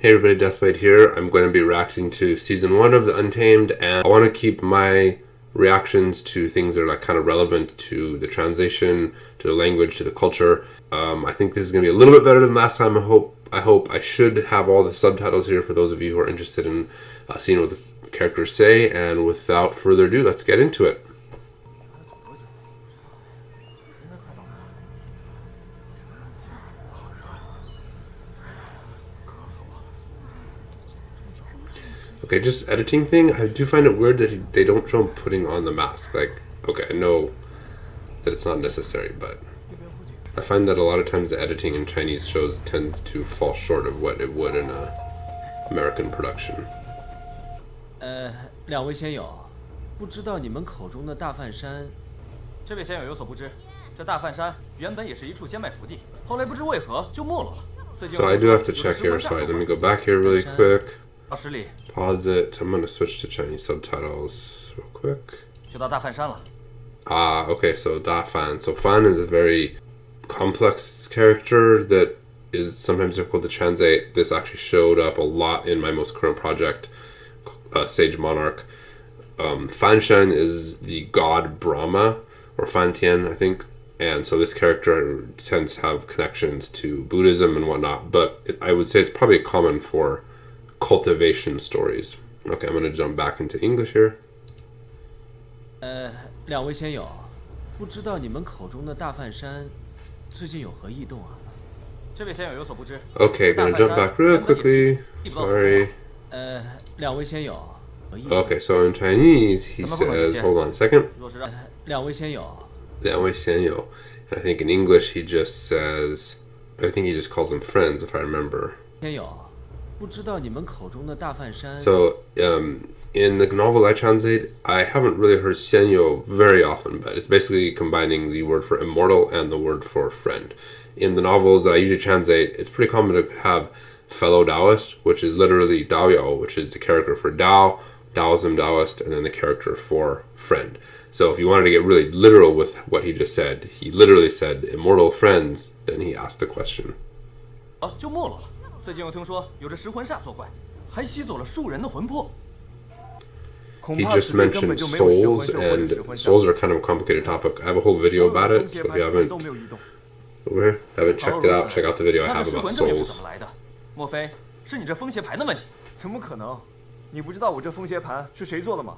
Hey everybody, Deathblade here. I'm going to be reacting to Season 1 of the Untamed, and I want to keep my reactions to things that are like kind of relevant to the translation, to the language, to the culture. I think this is going to be a little bit better than last time. I should have all the subtitles here for those of you who are interested in seeing what the characters say, and without further ado, let's get into it. Okay, just editing thing, I do find it weird that they don't show him putting on the mask. Like, okay, I know that it's not necessary, but I find that a lot of times the editing in Chinese shows tends to fall short of what it would in a American production. 两位仙友，不知道你们口中的大梵山。这位仙友有所不知，这大梵山原本也是一处仙脉福地，后来不知为何就没落了。So I do have to check here. Sorry, let me go back here really quick. 实力 Pause it. I'm going to switch to Chinese subtitles real quick. 就到大梵山了。 Okay, so Da Fan. So Fan is a very complex character that is sometimes difficult to translate. This actually showed up a lot in my most current project, Sage Monarch. Fanshan is the god Brahma, or Fantian, I think. And so this character tends to have connections to Buddhism and whatnot, but I would say it's probably common for cultivation stories. Okay, I'm going to jump back into English here. 两位仙友，不知道你们口中的大梵山最近有何异动啊？这位仙友有所不知。 Okay, gonna jump back real quickly. Sorry. 两位仙友。 Okay, so in Chinese he says, hold on a second. 两位仙友。 两位仙友. And I think in English he just says, I think he just calls them friends if I remember. 仙友。 So, in the novels I translate, I haven't really heard Xianxia very often, but it's basically combining the word for immortal and the word for friend. In the novels that I usually translate, it's pretty common to have fellow Taoist, which is literally Daoyao, which is the character for Dao, Taoism, Taoist, and then the character for friend. So if you wanted to get really literal with what he just said, he literally said immortal friends, then he asked the question. 就没落了。 最近又听说有着食魂煞作怪，还吸走了数人的魂魄。 He just mentioned souls, and souls are kind of a complicated topic. I have a whole video about it, so if you haven't checked it out, check out the video I have about souls. 莫非是你这风邪盘的问题？怎么可能？你不知道我这风邪盘是谁做的吗？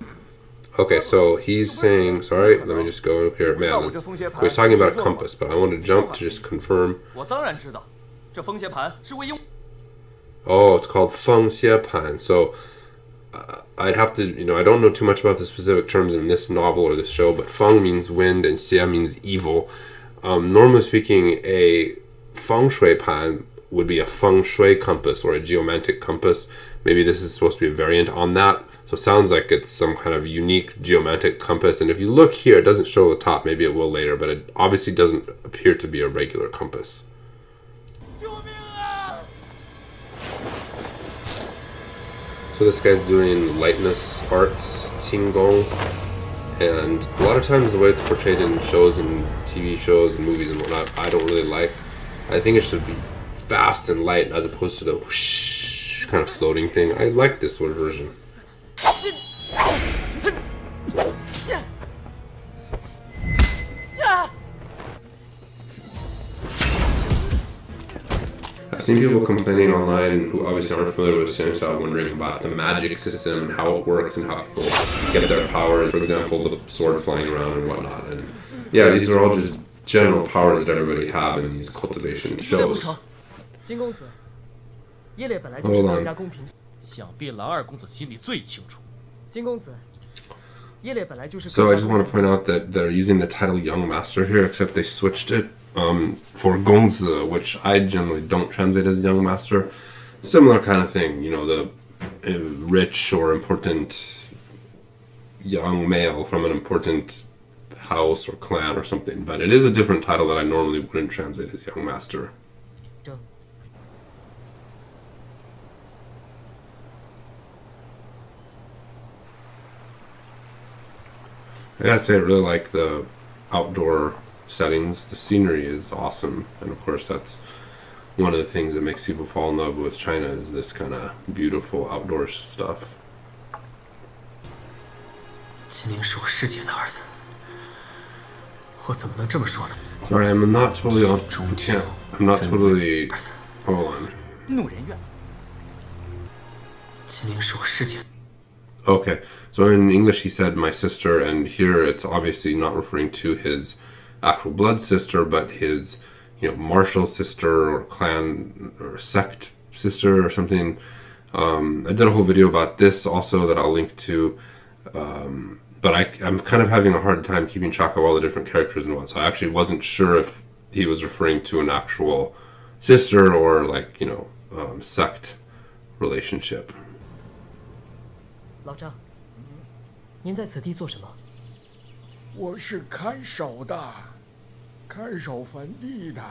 Okay, so he's saying, sorry, let me just go up here. Man, he's talking about a compass, but I want to jump to just confirm. 我当然知道，这风邪盘是为用。 Oh, it's called Feng Xie Pan. So I'd have to, I don't know too much about the specific terms in this novel or this show, but Feng means wind and Xie means evil. Normally speaking, a Feng Shui Pan would be a Feng Shui compass or a geomantic compass. Maybe this is supposed to be a variant on that. So it sounds like it's some kind of unique geomantic compass. And if you look here, it doesn't show the top. Maybe it will later, but it obviously doesn't appear to be a regular compass. So this guy's doing lightness arts, Qinggong, and a lot of times the way it's portrayed in shows and TV shows and movies and whatnot, I don't really like. I think it should be fast and light as opposed to the whoosh kind of floating thing. I like this one version. I've seen people complaining online who obviously aren't familiar with Xianxia, wondering about the magic system and how it works and how people get their powers. For example, the sword flying around and whatnot. And yeah, these are all just general powers that everybody have in these cultivation shows. Hold on. So I just want to point out that they're using the title Young Master here, except they switched it for Gongzi, which I generally don't translate as Young Master. Similar kind of thing, the rich or important young male from an important house or clan or something. But it is a different title that I normally wouldn't translate as Young Master. I gotta say, I really like the outdoor settings. The scenery is awesome, and of course that's one of the things that makes people fall in love with China is this kind of beautiful outdoor stuff. 金灵是我师姐的儿子，我怎么能这么说呢？ Sorry, I'm not totally on. I'm not totally. Hold on. 怒人怨。金灵是我师姐。 Okay, so in English he said my sister, and here it's obviously not referring to his actual blood sister, but his, martial sister or clan or sect sister or something. I did a whole video about this also that I'll link to, but I'm kind of having a hard time keeping track of all the different characters in one, so I actually wasn't sure if he was referring to an actual sister or sect relationship. 老张，您在此地做什么？我是看守的，看守坟地的。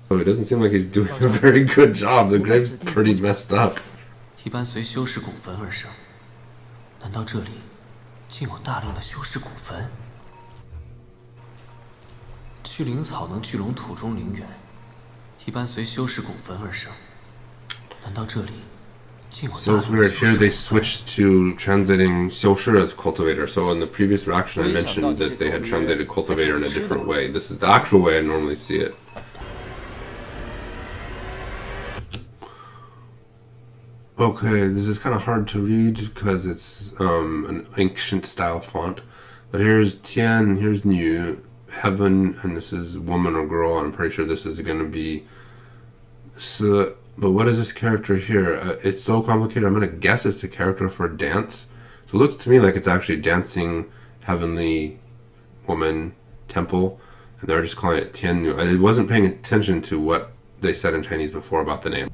So it doesn't seem like he's doing a very good job. The grave's pretty messed up. 一般随修士骨坟而生，难道这里竟有大量的修士骨坟？聚灵草能聚拢土中灵元，一般随修士骨坟而生，难道这里？ So it's weird. Here they switched to translating Xianxia as cultivator. So in the previous reaction I mentioned that they had translated cultivator in a different way. This is the actual way I normally see it. Okay, this is kind of hard to read because it's an ancient style font. But here's Tian, here's Niu, heaven, and this is woman or girl. I'm pretty sure this is going to be Si. But what is this character here? It's so complicated. I'm going to guess it's the character for dance. So it looks to me like it's actually dancing heavenly woman temple. And they're just calling it Tiannu. I wasn't paying attention to what they said in Chinese before about the name.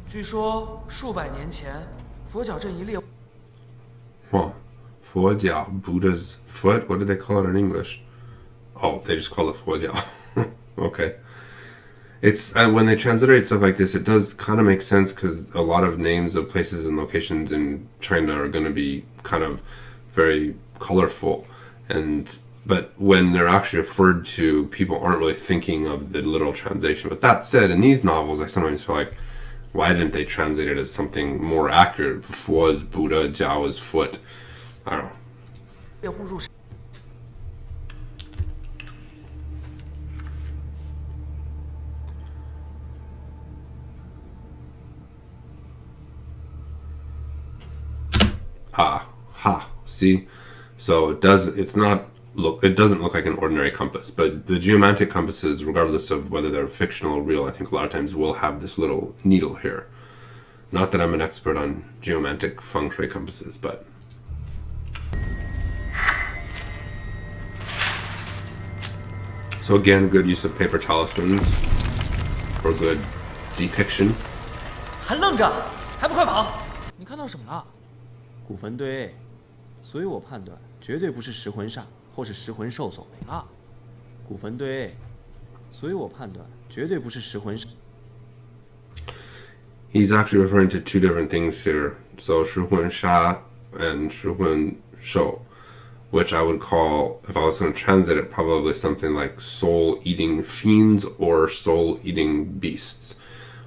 据说数百年前，佛脚镇一列。 Huh. Fujiao, Buddha's foot? What did they call it in English? Oh, they just call it Fujiao. Okay. It's when they transliterate stuff like this, it does kind of make sense because a lot of names of places and locations in China are going to be kind of very colorful, but when they're actually referred to, people aren't really thinking of the literal translation. But that said, in these novels, I sometimes feel like, why didn't they translate it as something more accurate? Fu is Buddha, Jiao is foot. I don't know. 猎户入山。 See, so it doesn't look like an ordinary compass, but the geomantic compasses, regardless of whether they're fictional or real, I think a lot of times will have this little needle here. Not that I'm an expert on geomantic feng shui compasses, but so again, good use of paper talismans for good depiction. 还愣着，还不快跑！你看到什么了？骨坟堆，所以我判断绝对不是食魂煞或是食魂兽所为啊。骨坟堆，所以我判断绝对不是食魂。He's actually referring to two different things here. So 食魂煞 and 食魂兽, which I would call, if I was going to translate it, probably something like soul-eating fiends or soul-eating beasts.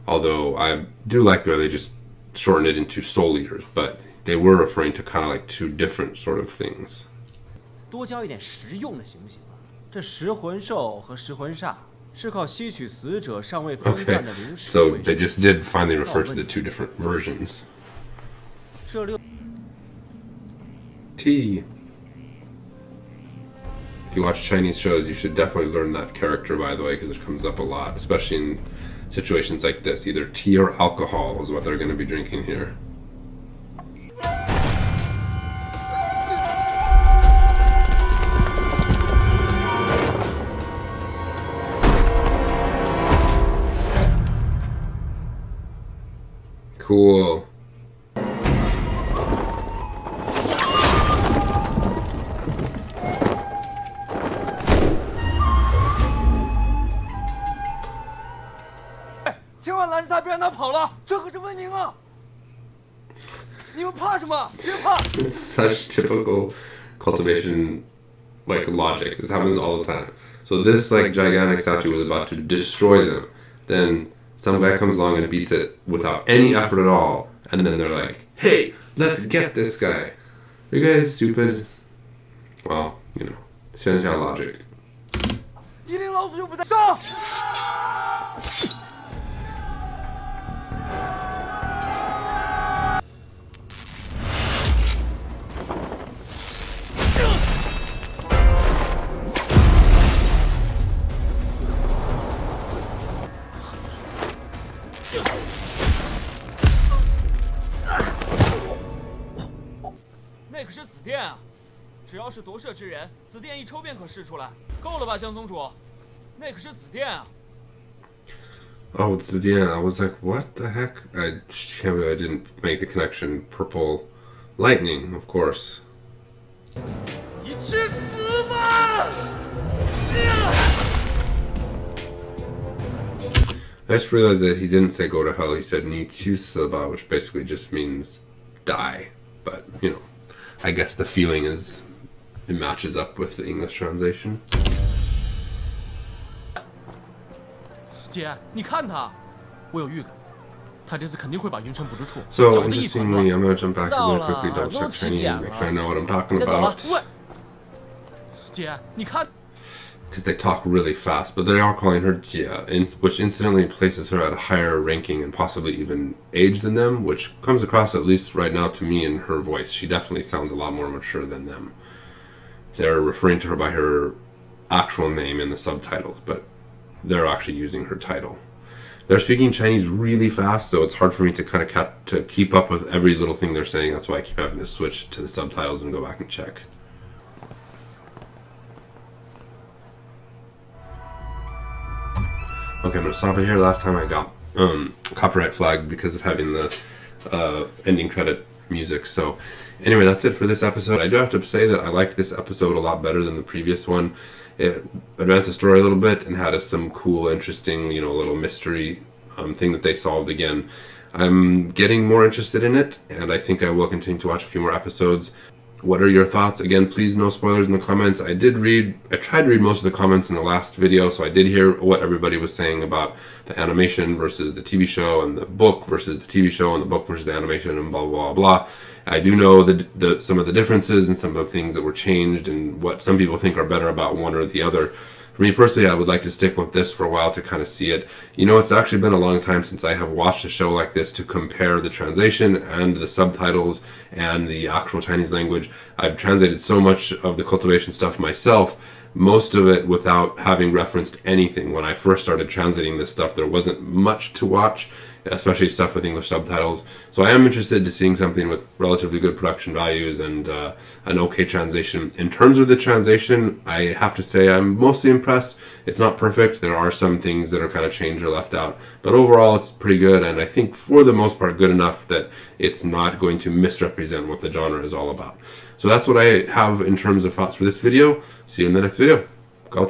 Although I do like the way they just shorten it into soul eaters, but they were referring to kind of like two different sort of things. 多教一点实用的行不行啊？这食魂兽和食魂煞是靠吸取死者尚未分散的灵石 So they just did finally refer to the two different versions. 这六 T. If you watch Chinese shows, you should definitely learn that character, by the way, because it comes up a lot, especially in situations like this. Either tea or alcohol is what they're going to be drinking here. Cool. It's such typical cultivation logic. This happens all the time. So this gigantic statue was about to destroy them. Then some guy comes along and beats it without any effort at all, and then they're like, hey, let's get this guy. Are you guys stupid? Well, you know, Xianxia logic. 一定老子就不在上。那可是紫电啊！只要是夺舍之人，紫电一抽便可试出来。够了吧，江宗主？那可是紫电啊！ Oh, it's the end. I was like, what the heck? I can't believe I didn't make the connection. Purple lightning, of course. 你去死吧！ I just realized that he didn't say go to hell. He said ni chu seba, which basically just means die. But, you know, I guess the feeling is it matches up with the English translation. 姐，你看他，我有预感，他这次肯定会把云城捕捉处 So 搅得一团 interestingly, 乱。 I'm going to jump back really 到 quickly, 了， double 都 check 起 Chinese, 茧 make 了。 sure I know what I'm talking 先走了 about. 喂，姐，你看， Because they talk really fast, but they are calling her Jia, which incidentally places her at a higher ranking and possibly even age than them, which comes across, at least right now to me, in her voice. She definitely sounds a lot more mature than them. They're referring to her by her actual name in the subtitles, but they're actually using her title. They're speaking Chinese really fast, so it's hard for me to kind of keep up with every little thing they're saying. That's why I keep having to switch to the subtitles and go back and check. Okay, I'm going to stop it here. Last time I got copyright flagged because of having the ending credit music. So anyway, that's it for this episode. I do have to say that I liked this episode a lot better than the previous one. It advanced the story a little bit and had some cool, interesting, you know, little mystery thing that they solved again. I'm getting more interested in it, and I think I will continue to watch a few more episodes. What are your thoughts? Again, please no spoilers in the comments. I tried to read most of the comments in the last video, so I did hear what everybody was saying about the animation versus the TV show, and the book versus the TV show, and the book versus the animation, and blah, blah, blah. I do know some of the differences and some of the things that were changed and what some people think are better about one or the other. For me personally, I would like to stick with this for a while to kind of see it. You know, it's actually been a long time since I have watched a show like this to compare the translation and the subtitles and the actual Chinese language. I've translated so much of the Cultivation stuff myself, most of it without having referenced anything. When I first started translating this stuff, there wasn't much to watch, especially stuff with English subtitles. So I am interested to seeing something with relatively good production values and an okay translation. In terms of the translation, I have to say I'm mostly impressed. It's not perfect. There are some things that are kind of changed or left out. But overall, it's pretty good, and I think for the most part good enough that it's not going to misrepresent what the genre is all about. So that's what I have in terms of thoughts for this video. See you in the next video. Gao